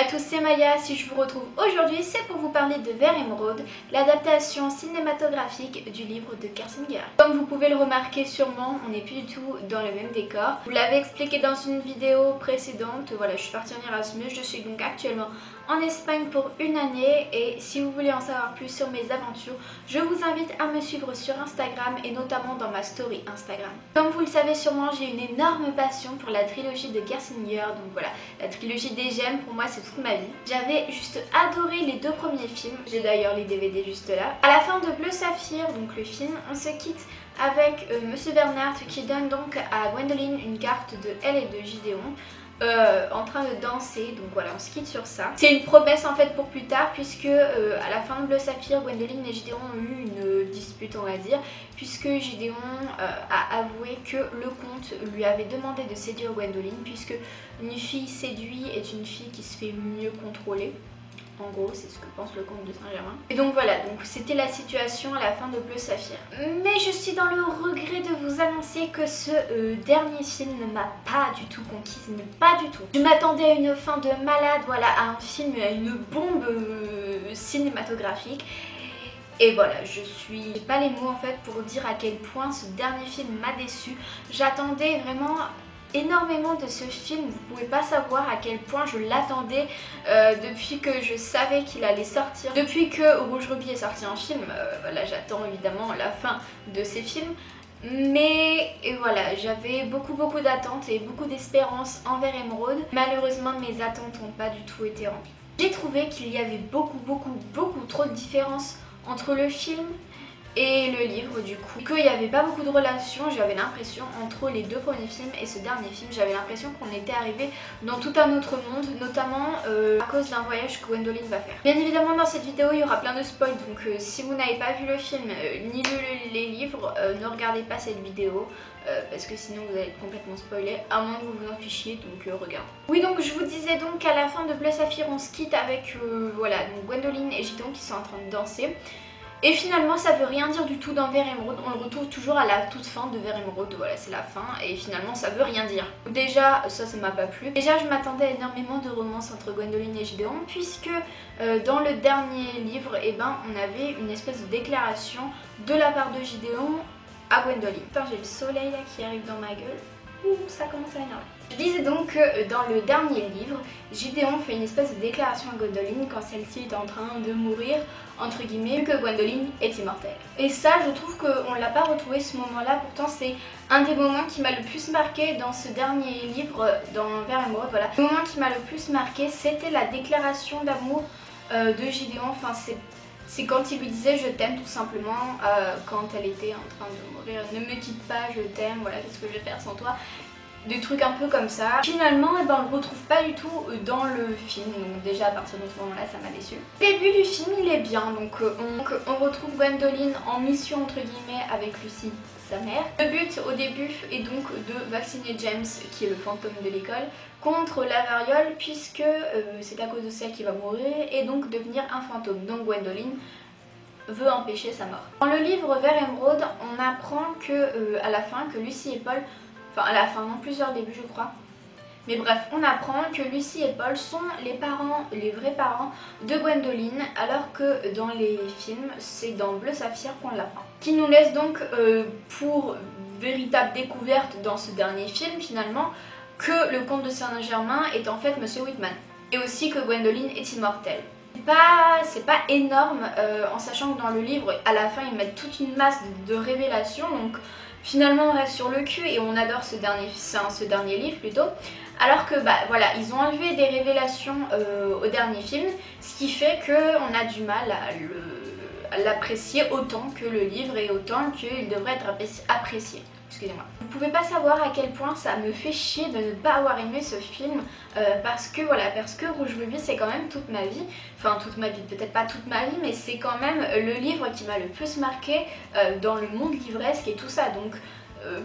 tous, c'est Maya. Si je vous retrouve aujourd'hui, c'est pour vous parler de Vert Émeraude, l'adaptation cinématographique du livre de Kersinger. Comme vous pouvez le remarquer sûrement, on n'est plus du tout dans le même décor. Je vous l'avais expliqué dans une vidéo précédente, voilà, je suis partie en Erasmus, je suis donc actuellement en Espagne pour une année et si vous voulez en savoir plus sur mes aventures, je vous invite à me suivre sur Instagram et notamment dans ma story Instagram. Comme vous le savez sûrement, j'ai une énorme passion pour la trilogie de Kersinger, donc voilà, la trilogie des gemmes pour moi c'est toute ma vie. J'avais juste adoré les deux premiers films, j'ai d'ailleurs les DVD juste là. À la fin de Bleu Saphir, donc le film, on se quitte avec Monsieur Bernard qui donne donc à Gwendoline une carte de elle et de Gideon. En train de danser, donc voilà, on se quitte sur ça. C'est une promesse en fait pour plus tard puisque à la fin de Bleu Saphir, Gwendoline et Gideon ont eu une dispute on va dire, puisque Gideon a avoué que le comte lui avait demandé de séduire Gwendoline puisque une fille séduite est une fille qui se fait mieux contrôler. En gros, c'est ce que pense le comte de Saint-Germain. Et donc voilà, donc c'était la situation à la fin de Bleu Saphir. Mais je suis dans le regret de vous annoncer que ce dernier film ne m'a pas du tout conquise, mais pas du tout. Je m'attendais à une fin de malade, voilà, à un film, à une bombe cinématographique. Et voilà, j'ai pas les mots en fait pour dire à quel point ce dernier film m'a déçue. J'attendais vraiment énormément de ce film, vous pouvez pas savoir à quel point je l'attendais depuis que je savais qu'il allait sortir. Depuis que Rouge Rubis est sorti en film, voilà, j'attends évidemment la fin de ces films. Mais et voilà, j'avais beaucoup d'attentes et beaucoup d'espérances envers Émeraude. Malheureusement mes attentes n'ont pas du tout été remplies. J'ai trouvé qu'il y avait beaucoup trop de différences entre le film et le livre du coup, qu'il n'y avait pas beaucoup de relations, j'avais l'impression, entre les deux premiers films et ce dernier film, j'avais l'impression qu'on était arrivé dans tout un autre monde, notamment à cause d'un voyage que Gwendoline va faire. Bien évidemment dans cette vidéo il y aura plein de spoils, donc si vous n'avez pas vu le film ni les livres, ne regardez pas cette vidéo. Parce que sinon vous allez être complètement spoilé, à moins que vous vous en fichiez, donc regardez. Oui, donc je vous disais donc qu'à la fin de Bleu Saphir on se quitte avec voilà, donc Gwendoline et Gideon qui sont en train de danser. Et finalement ça veut rien dire du tout dans Vert Émeraude, on le retrouve toujours à la toute fin de Vert Émeraude, voilà c'est la fin et finalement ça veut rien dire. Déjà ça m'a pas plu, déjà je m'attendais à énormément de romance entre Gwendoline et Gideon puisque dans le dernier livre on avait une espèce de déclaration de la part de Gideon à Gwendoline. Putain j'ai le soleil là qui arrive dans ma gueule. Ouh, ça commence à m'énerver. Je disais donc que dans le dernier livre, Gideon fait une espèce de déclaration à Gwendoline quand celle-ci est en train de mourir, entre guillemets, vu que Gwendoline est immortelle. Et ça, je trouve qu'on l'a pas retrouvé ce moment-là, pourtant c'est un des moments qui m'a le plus marqué dans ce dernier livre, dans Vert Émeraude, voilà. Le moment qui m'a le plus marqué, c'était la déclaration d'amour de Gideon, enfin c'est quand il lui disait je t'aime tout simplement quand elle était en train de mourir. Ne me quitte pas, je t'aime, voilà, qu'est-ce que je vais faire sans toi. Des trucs un peu comme ça. Finalement, on le retrouve pas du tout dans le film, donc déjà à partir de ce moment-là, ça m'a déçu. Le début du film, il est bien, donc on retrouve Gwendoline en mission entre guillemets avec Lucie, sa mère. Le but au début est donc de vacciner James, qui est le fantôme de l'école, contre la variole puisque c'est à cause de ça qu'il va mourir et donc devenir un fantôme. Donc Gwendoline veut empêcher sa mort. Dans le livre Vert Émeraude, on apprend que à la fin que Lucie et Paul, enfin à la fin, non, plusieurs débuts je crois, mais bref, on apprend que Lucie et Paul sont les parents, les vrais parents de Gwendoline, alors que dans les films, c'est dans Bleu Saphir qu'on l'apprend. Qui nous laisse donc pour véritable découverte dans ce dernier film finalement, que le comte de Saint-Germain est en fait Monsieur Whitman. Et aussi que Gwendoline est immortelle. C'est pas énorme en sachant que dans le livre, à la fin, ils mettent toute une masse de révélations. Donc finalement, on reste sur le cul et on adore ce dernier livre plutôt. Alors que voilà, ils ont enlevé des révélations au dernier film, ce qui fait qu'on a du mal à l'apprécier autant que le livre et autant qu'il devrait être apprécié. Excusez-moi. Vous pouvez pas savoir à quel point ça me fait chier de ne pas avoir aimé ce film parce que Rouge Rubis c'est quand même toute ma vie, enfin toute ma vie, peut-être pas toute ma vie, mais c'est quand même le livre qui m'a le plus marqué dans le monde livresque et tout ça, donc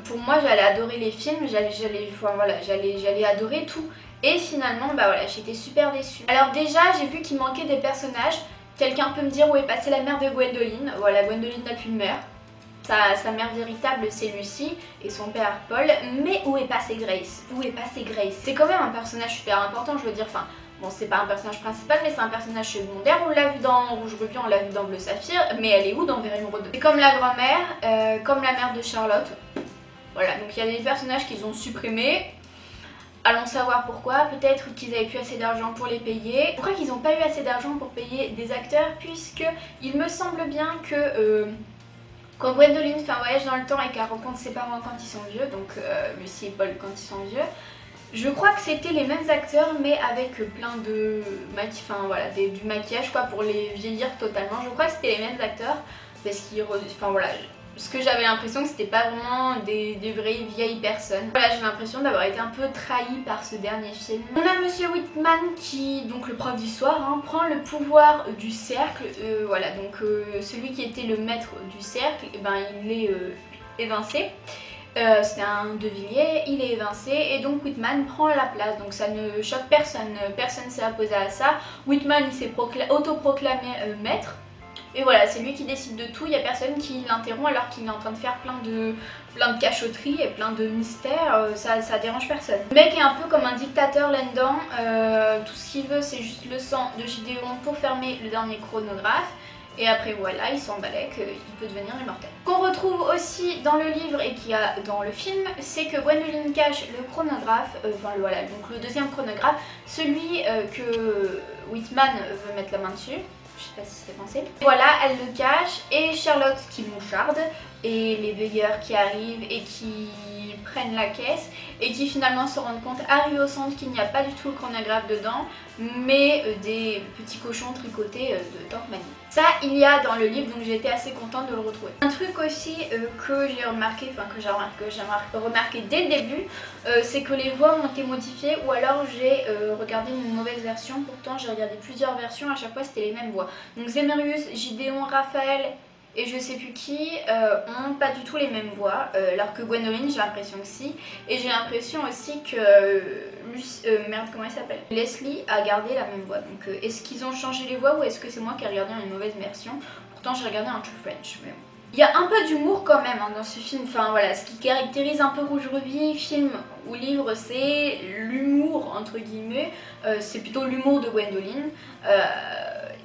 pour moi j'allais adorer les films, j'allais adorer tout et finalement voilà, j'étais super déçue. Alors déjà j'ai vu qu'il manquait des personnages, quelqu'un peut me dire où est passée la mère de Gwendoline, voilà, Gwendoline n'a plus de mère. Sa mère véritable c'est Lucie et son père Paul, mais où est passée Grace? Où est passée Grace? C'est quand même un personnage super important, je veux dire, enfin Bon, c'est pas un personnage principal, mais c'est un personnage secondaire. On l'a vu dans Rouge Ruby, on l'a vu dans Bleu Saphir, mais elle est où dans Very Emerald 2? C'est comme la grand-mère, comme la mère de Charlotte. Voilà, donc il y a des personnages qu'ils ont supprimés. Allons savoir pourquoi. Peut-être qu'ils avaient plus assez d'argent pour les payer. Je crois qu'ils n'ont pas eu assez d'argent pour payer des acteurs, puisque il me semble bien que quand Gwendoline fait un voyage dans le temps et qu'elle rencontre ses parents quand ils sont vieux, donc Lucy et Paul quand ils sont vieux, je crois que c'était les mêmes acteurs mais avec plein de du maquillage quoi, pour les vieillir totalement. Je crois que c'était les mêmes acteurs parce qu'ils... Enfin voilà, parce que j'avais l'impression que c'était pas vraiment des vraies vieilles personnes. Voilà, j'ai l'impression d'avoir été un peu trahie par ce dernier film. On a Monsieur Whitman qui, donc le prof d'histoire, hein, prend le pouvoir du cercle. Voilà, donc celui qui était le maître du cercle, eh ben, il est évincé. C'était un De Villiers, il est évincé et donc Whitman prend la place, donc ça ne choque personne, personne s'est opposé à ça. Whitman il s'est autoproclamé maître et voilà, c'est lui qui décide de tout, il n'y a personne qui l'interrompt alors qu'il est en train de faire plein de cachotteries et plein de mystères, ça dérange personne. Le mec est un peu comme un dictateur là-dedans, tout ce qu'il veut c'est juste le sang de Gideon pour fermer le dernier chronographe. Et après voilà, il s'en balait qu'il peut devenir immortel. Qu'on retrouve aussi dans le livre et qu'il y a dans le film, c'est que Gwendoline cache le chronographe, voilà, donc le deuxième chronographe, celui que Whitman veut mettre la main dessus. Je sais pas si c'était pensé. Voilà, elle le cache et Charlotte qui moucharde et les veilleurs qui arrivent et qui prennent la caisse et qui finalement se rendent compte, arrivent au centre, qu'il n'y a pas du tout le chronographe dedans, mais des petits cochons tricotés de Tante Manie. Ça, il y a dans le livre, donc j'ai été assez contente de le retrouver. Un truc aussi que j'ai remarqué, que j'ai remarqué dès le début, c'est que les voix ont été modifiées ou alors j'ai regardé une mauvaise version. Pourtant, j'ai regardé plusieurs versions, à chaque fois c'était les mêmes voix. Donc Zemerius, Gideon, Raphaël et je sais plus qui ont pas du tout les mêmes voix, alors que Gwendoline j'ai l'impression que si, et j'ai l'impression aussi que merde comment elle s'appelle, Leslie a gardé la même voix. Donc est-ce qu'ils ont changé les voix ou est-ce que c'est moi qui ai regardé une mauvaise version? Pourtant j'ai regardé un True French, mais bon. Il y a un peu d'humour quand même hein, dans ce film, enfin voilà, ce qui caractérise un peu Rouge Ruby, film ou livre, c'est l'humour entre guillemets, c'est plutôt l'humour de Gwendoline.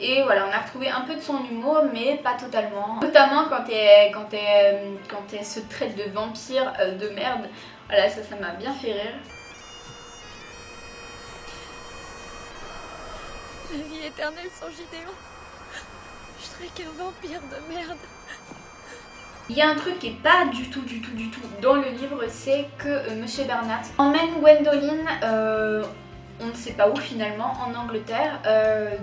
Et voilà, on a retrouvé un peu de son humour, mais pas totalement. Notamment quand elle se traite de vampire de merde. Voilà, ça m'a bien fait rire. La vie éternelle sans Gideon. Je serais qu'un vampire de merde. Il y a un truc qui est pas du tout dans le livre, c'est que Monsieur Bernat emmène Gwendoline... on ne sait pas où finalement, en Angleterre,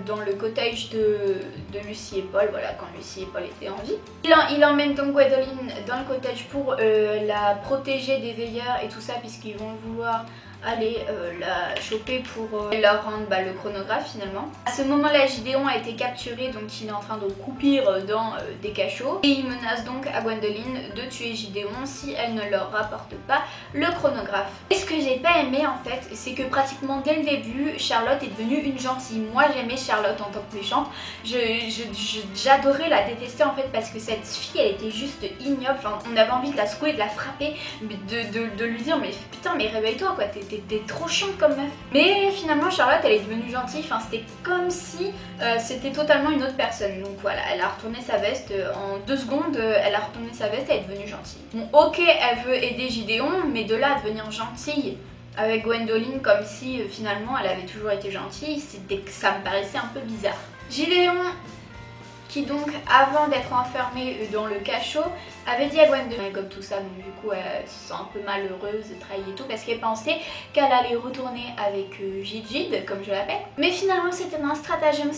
dans le cottage de Lucy et Paul, voilà, quand Lucy et Paul étaient en vie. Il emmène donc Gwendoline dans le cottage pour la protéger des veilleurs et tout ça, puisqu'ils vont vouloir aller la choper pour leur rendre le chronographe finalement. À ce moment-là, Gideon a été capturé, donc il est en train de croupir dans des cachots et il menace donc à Gwendoline de tuer Gideon si elle ne leur rapporte pas le chronographe. Et ce que j'ai pas aimé en fait, c'est que pratiquement dès le début, Charlotte est devenue une gentille. Moi j'aimais Charlotte en tant que méchante, j'adorais la détester en fait parce que cette fille elle était juste ignoble, enfin, on avait envie de la secouer, de la frapper, de lui dire mais putain mais réveille-toi quoi, t'es trop chiante comme meuf. Mais finalement Charlotte elle est devenue gentille, enfin c'était comme si c'était totalement une autre personne. Donc voilà, elle a retourné sa veste en 2 secondes, elle a retourné sa veste, elle est devenue gentille. Bon ok, elle veut aider Gideon, mais de là à devenir gentille avec Gwendoline comme si finalement elle avait toujours été gentille, ça me paraissait un peu bizarre. Gideon qui donc avant d'être enfermée dans le cachot avait dit à Gwendoline comme tout ça, donc du coup elle se sent un peu malheureuse, trahie et tout parce qu'elle pensait qu'elle allait retourner avec Gilgid comme je l'appelle, mais finalement c'était un stratagème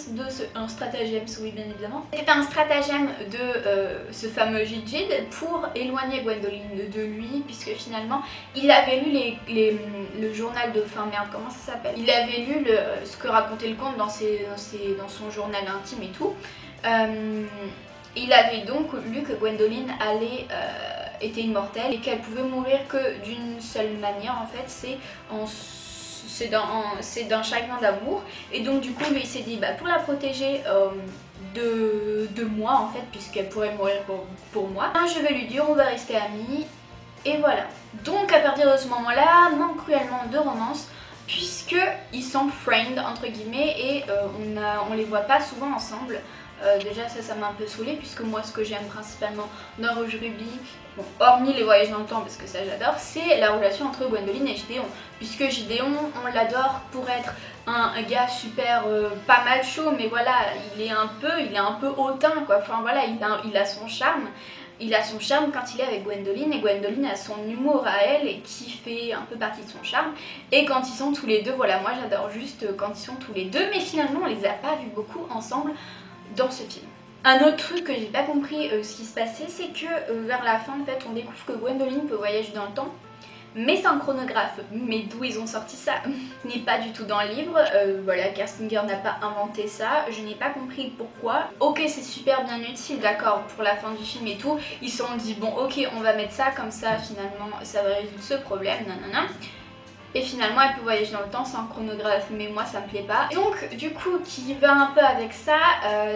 oui bien évidemment, c'était un stratagème de ce fameux Gilgid pour éloigner Gwendoline de lui, puisque finalement il avait lu le journal de comment ça s'appelle, il avait lu ce que racontait le conte dans son journal intime et tout. Il avait donc lu que Gwendoline était immortelle et qu'elle pouvait mourir que d'une seule manière en fait, c'est d'un chagrin d'amour. Et donc du coup lui il s'est dit pour la protéger de moi en fait, puisqu'elle pourrait mourir pour moi, je vais lui dire on va rester amis. Et voilà. Donc à partir de ce moment là manque cruellement de romance. puisqu'ils sont friends entre guillemets et on les voit pas souvent ensemble. Déjà ça m'a un peu saoulée puisque moi ce que j'aime principalement dans Rouge Ruby, bon, hormis les voyages dans le temps parce que ça j'adore, c'est la relation entre Gwendoline et Gideon. Puisque Gideon on l'adore pour être un gars super pas macho mais voilà il est un peu hautain quoi, enfin voilà il a son charme. Il a son charme quand il est avec Gwendoline et Gwendoline a son humour à elle et qui fait un peu partie de son charme. Et quand ils sont tous les deux, voilà moi j'adore juste quand ils sont tous les deux mais finalement on les a pas vus beaucoup ensemble dans ce film. Un autre truc que j'ai pas compris ce qui se passait, c'est que vers la fin en fait on découvre que Gwendoline peut voyager dans le temps. Mais c'est un chronographe, mais d'où ils ont sorti ça? Ce n'est pas du tout dans le livre, voilà, Kerstinger n'a pas inventé ça, je n'ai pas compris pourquoi. Ok c'est super bien utile, d'accord, pour la fin du film et tout, ils se sont dit bon ok on va mettre ça comme ça finalement ça va résoudre ce problème, nanana. Et finalement elle peut voyager dans le temps sans chronographe, mais moi ça me plaît pas. Donc du coup qui va un peu avec ça,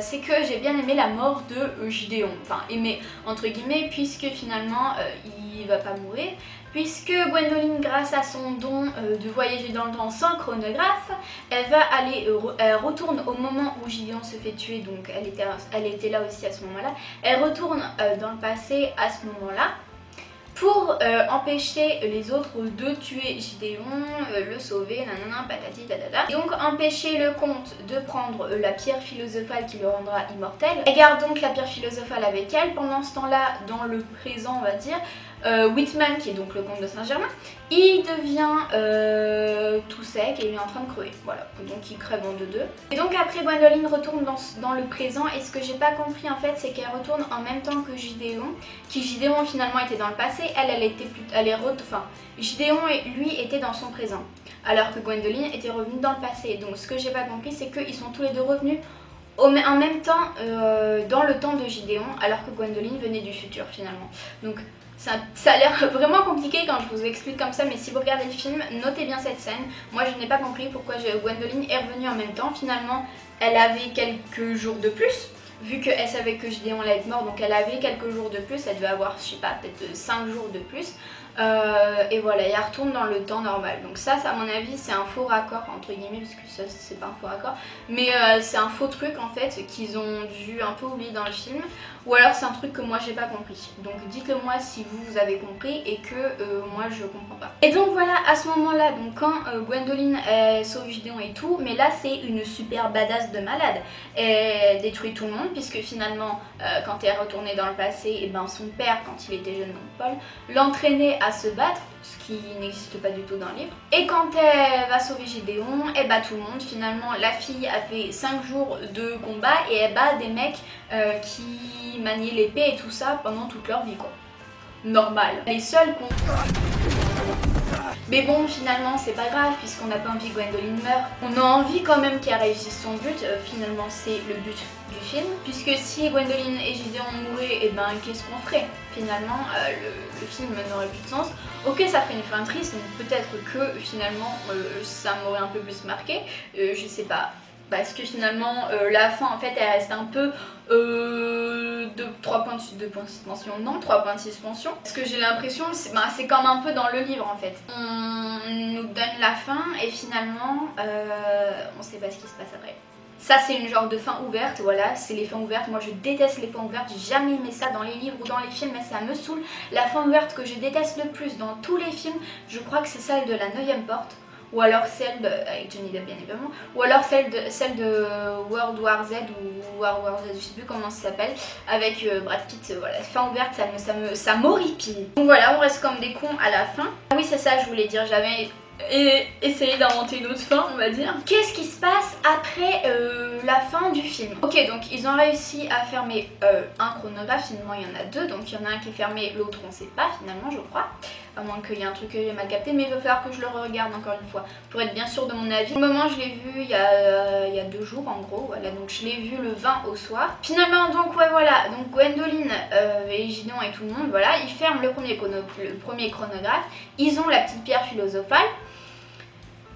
c'est que j'ai bien aimé la mort de Gideon. Enfin aimé entre guillemets puisque finalement il va pas mourir. Puisque Gwendoline grâce à son don de voyager dans le temps sans chronographe, elle retourne au moment où Gideon se fait tuer, donc elle était là aussi à ce moment-là. Elle retourne dans le passé à ce moment-là. Pour empêcher les autres de tuer Gideon, le sauver, nanana, patati tatata. Et donc empêcher le comte de prendre la pierre philosophale qui le rendra immortel. Elle garde donc la pierre philosophale avec elle. Pendant ce temps-là, dans le présent on va dire, Whitman, qui est donc le comte de Saint-Germain, il devient tout sec et il est en train de crever. Voilà, donc il crève en deux. Et donc après Gwendoline retourne dans le présent et ce que j'ai pas compris en fait c'est qu'elle retourne en même temps que Gideon, qui Gideon finalement était dans le passé, Gideon lui était dans son présent, alors que Gwendoline était revenue dans le passé. Donc ce que j'ai pas compris c'est qu'ils sont tous les deux revenus en même temps dans le temps de Gideon, alors que Gwendoline venait du futur finalement. Donc ça a l'air vraiment compliqué quand je vous explique comme ça, mais si vous regardez le film, notez bien cette scène. Moi je n'ai pas compris pourquoi Gwendoline est revenue en même temps. Finalement elle avait quelques jours de plus, vu qu'elle savait que Gideon allait être mort, donc elle avait quelques jours de plus, elle devait avoir je sais pas peut-être 5 jours de plus. Et voilà, et elle retourne dans le temps normal. Donc ça à mon avis c'est un faux raccord entre guillemets, parce que ça c'est pas un faux raccord, mais c'est un faux truc en fait qu'ils ont dû un peu oublier dans le film, ou alors c'est un truc que moi j'ai pas compris. Donc dites-le moi si vous avez compris et que moi je comprends pas. Et donc voilà, à ce moment là, donc quand Gwendoline sauve Gideon et tout, mais là c'est une super badass de malade. Elle détruit tout le monde puisque finalement quand elle est retournée dans le passé, et ben son père quand il était jeune, donc Paul, l'entraînait à se battre, ce qui n'existe pas du tout dans le livre. Et quand elle va sauver Gideon, elle bat tout le monde. Finalement la fille a fait 5 jours de combat et elle bat des mecs qui maniaient l'épée et tout ça pendant toute leur vie quoi. Normal. Les seuls qu'on... Mais bon finalement c'est pas grave puisqu'on n'a pas envie que Gwendoline meure. On a envie quand même qu'elle réussisse son but, finalement c'est le but du film. Puisque si Gwendoline et Gideon mouraient, et ben qu'est-ce qu'on ferait? Finalement le film n'aurait plus de sens. Ok ça ferait une fin triste, donc peut-être que finalement ça m'aurait un peu plus marqué, je sais pas. Parce que finalement la fin en fait elle reste un peu de 3 points de suspension, non 3 points de suspension. Parce que j'ai l'impression c'est comme un peu dans le livre en fait. On nous donne la fin et finalement on sait pas ce qui se passe après. Ça c'est une genre de fin ouverte, voilà, c'est les fins ouvertes. Moi je déteste les fins ouvertes, j'ai jamais aimé ça dans les livres ou dans les films, mais ça me saoule. La fin ouverte que je déteste le plus dans tous les films, je crois que c'est celle de la 9e porte. Ou alors celle de, avec Johnny Depp bien évidemment, ou alors celle de World War Z ou World War Z, je sais plus comment ça s'appelle, avec Brad Pitt. Voilà, fin ouverte ça m'horripile. Donc voilà, on reste comme des cons à la fin. Ah oui c'est ça je voulais dire, j'avais essayé d'inventer une autre fin on va dire. Qu'est-ce qui se passe après la fin du film? Ok donc ils ont réussi à fermer un chronographe, finalement il y en a 2, donc il y en a un qui est fermé, l'autre on sait pas finalement je crois. À moins qu'il y ait un truc que j'ai mal capté, mais il va falloir que je le regarde encore une fois pour être bien sûre de mon avis. Au moment je l'ai vu il y a 2 jours en gros, voilà, donc je l'ai vu le 20 au soir. Finalement donc ouais voilà, donc Gwendoline et Gideon et tout le monde, voilà, ils ferment le premier chronographe, ils ont la petite pierre philosophale.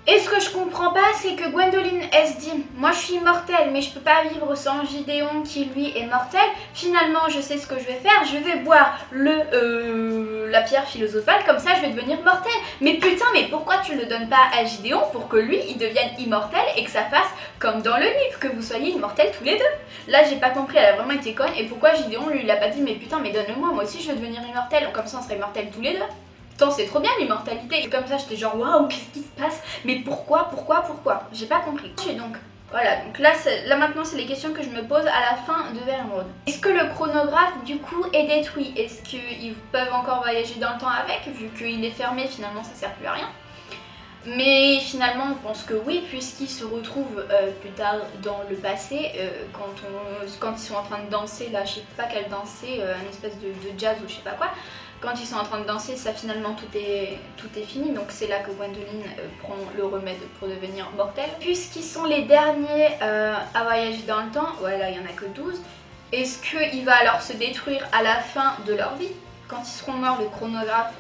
Et ce que je comprends pas, c'est que Gwendoline, elle se dit, moi je suis immortelle, mais je peux pas vivre sans Gideon qui lui est mortel. Finalement, je sais ce que je vais faire, je vais boire la pierre philosophale, comme ça je vais devenir mortelle. Mais putain, mais pourquoi tu le donnes pas à Gideon pour que lui, il devienne immortel et que ça fasse comme dans le livre, que vous soyez immortels tous les deux. Là, j'ai pas compris, elle a vraiment été conne. Et pourquoi Gideon lui, il a pas dit, mais putain, mais donne-le-moi, moi aussi je veux devenir immortel, comme ça on serait immortels tous les deux. Putain, c'est trop bien l'immortalité. Et comme ça, j'étais genre waouh, qu'est-ce qui se passe? Mais pourquoi? J'ai pas compris. Donc voilà, donc là maintenant c'est les questions que je me pose à la fin de Ver Emeraude. Est-ce que le chronographe du coup est détruit? Est-ce qu'ils peuvent encore voyager dans le temps avec? Vu qu'il est fermé, finalement ça sert plus à rien. Mais finalement on pense que oui, puisqu'ils se retrouvent plus tard dans le passé, quand ils sont en train de danser, là je sais pas quelle danser, une espèce de jazz ou je sais pas quoi. Quand ils sont en train de danser, ça finalement tout est fini, donc c'est là que Gwendoline prend le remède pour devenir mortelle. Puisqu'ils sont les derniers à voyager dans le temps, voilà, il n'y en a que 12, est-ce qu'il va alors se détruire à la fin de leur vie? Quand ils seront morts, le chronographe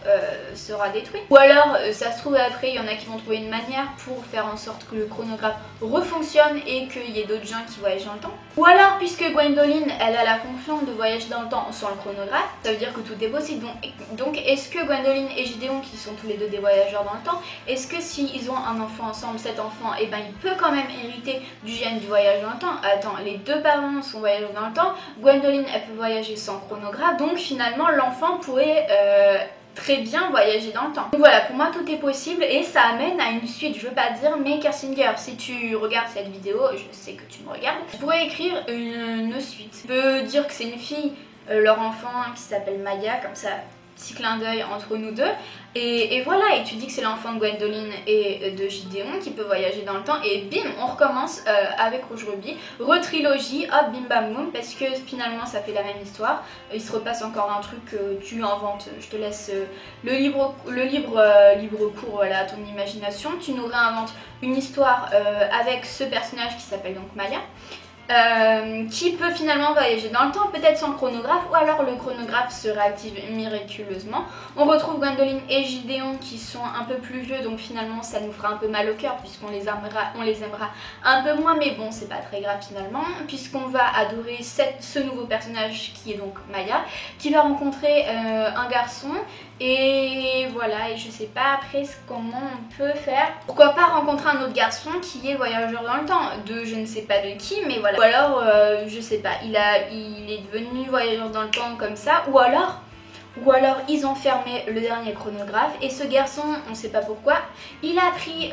sera détruit. Ou alors, ça se trouve après, il y en a qui vont trouver une manière pour faire en sorte que le chronographe refonctionne et qu'il y ait d'autres gens qui voyagent dans le temps. Ou alors, puisque Gwendoline, elle a la fonction de voyager dans le temps sans le chronographe, ça veut dire que tout est possible. Donc est-ce que Gwendoline et Gideon, qui sont tous les deux des voyageurs dans le temps, est-ce que s'ils ont un enfant ensemble, cet enfant, et ben il peut quand même hériter du gène du voyage dans le temps? Attends, les deux parents sont voyageurs dans le temps, Gwendoline, elle peut voyager sans chronographe, donc finalement l'enfant pourrait très bien voyager dans le temps. Donc voilà, pour moi tout est possible et ça amène à une suite. Je veux pas dire, mais Kersinger, si tu regardes cette vidéo, je sais que tu me regardes, tu pourrais écrire une suite. Tu peux dire que c'est une fille, leur enfant qui s'appelle Maya, comme ça, petit clin d'œil entre nous deux. Et voilà, et tu dis que c'est l'enfant de Gwendoline et de Gideon qui peut voyager dans le temps, et bim, on recommence avec Rouge Rubis, retrilogie, hop, bim bam boum, parce que finalement ça fait la même histoire. Il se repasse encore un truc que tu inventes, je te laisse le livre court, voilà, à ton imagination. Tu nous réinventes une histoire avec ce personnage qui s'appelle donc Maya. Qui peut finalement voyager dans le temps, peut-être sans chronographe, ou alors le chronographe se réactive miraculeusement. On retrouve Gwendoline et Gideon qui sont un peu plus vieux, donc finalement ça nous fera un peu mal au cœur puisqu'on les aimera un peu moins, mais bon, c'est pas très grave finalement, puisqu'on va adorer ce nouveau personnage qui est donc Maya, qui va rencontrer un garçon. Et voilà, et je sais pas après comment on peut faire. Pourquoi pas rencontrer un autre garçon qui est voyageur dans le temps, de je ne sais pas de qui, mais voilà. Ou alors, je sais pas, il est devenu voyageur dans le temps comme ça, ou alors ils ont fermé le dernier chronographe et ce garçon, on sait pas pourquoi, il a pris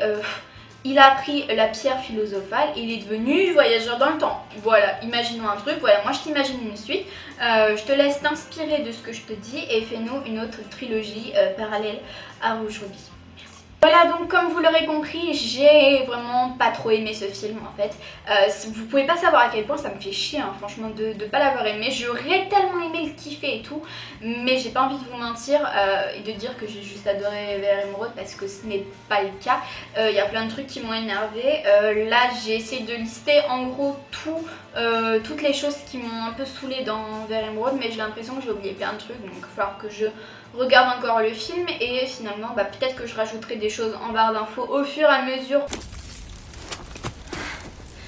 la pierre philosophale et il est devenu voyageur dans le temps. Voilà, imaginons un truc, voilà, moi je t'imagine une suite. Je te laisse t'inspirer de ce que je te dis et fais-nous une autre trilogie parallèle à Rouge Rubis. Voilà, donc comme vous l'aurez compris, j'ai vraiment pas trop aimé ce film en fait. Vous pouvez pas savoir à quel point ça me fait chier hein, franchement de pas l'avoir aimé. J'aurais tellement aimé le kiffer et tout, mais j'ai pas envie de vous mentir et de dire que j'ai juste adoré Ver Emeraude parce que ce n'est pas le cas. Il y a plein de trucs qui m'ont énervé. Là j'ai essayé de lister en gros toutes les choses qui m'ont un peu saoulée dans Ver Emeraude, mais j'ai l'impression que j'ai oublié plein de trucs, donc il va falloir que je regarde encore le film et finalement peut-être que je rajouterai des choses en barre d'infos au fur et à mesure.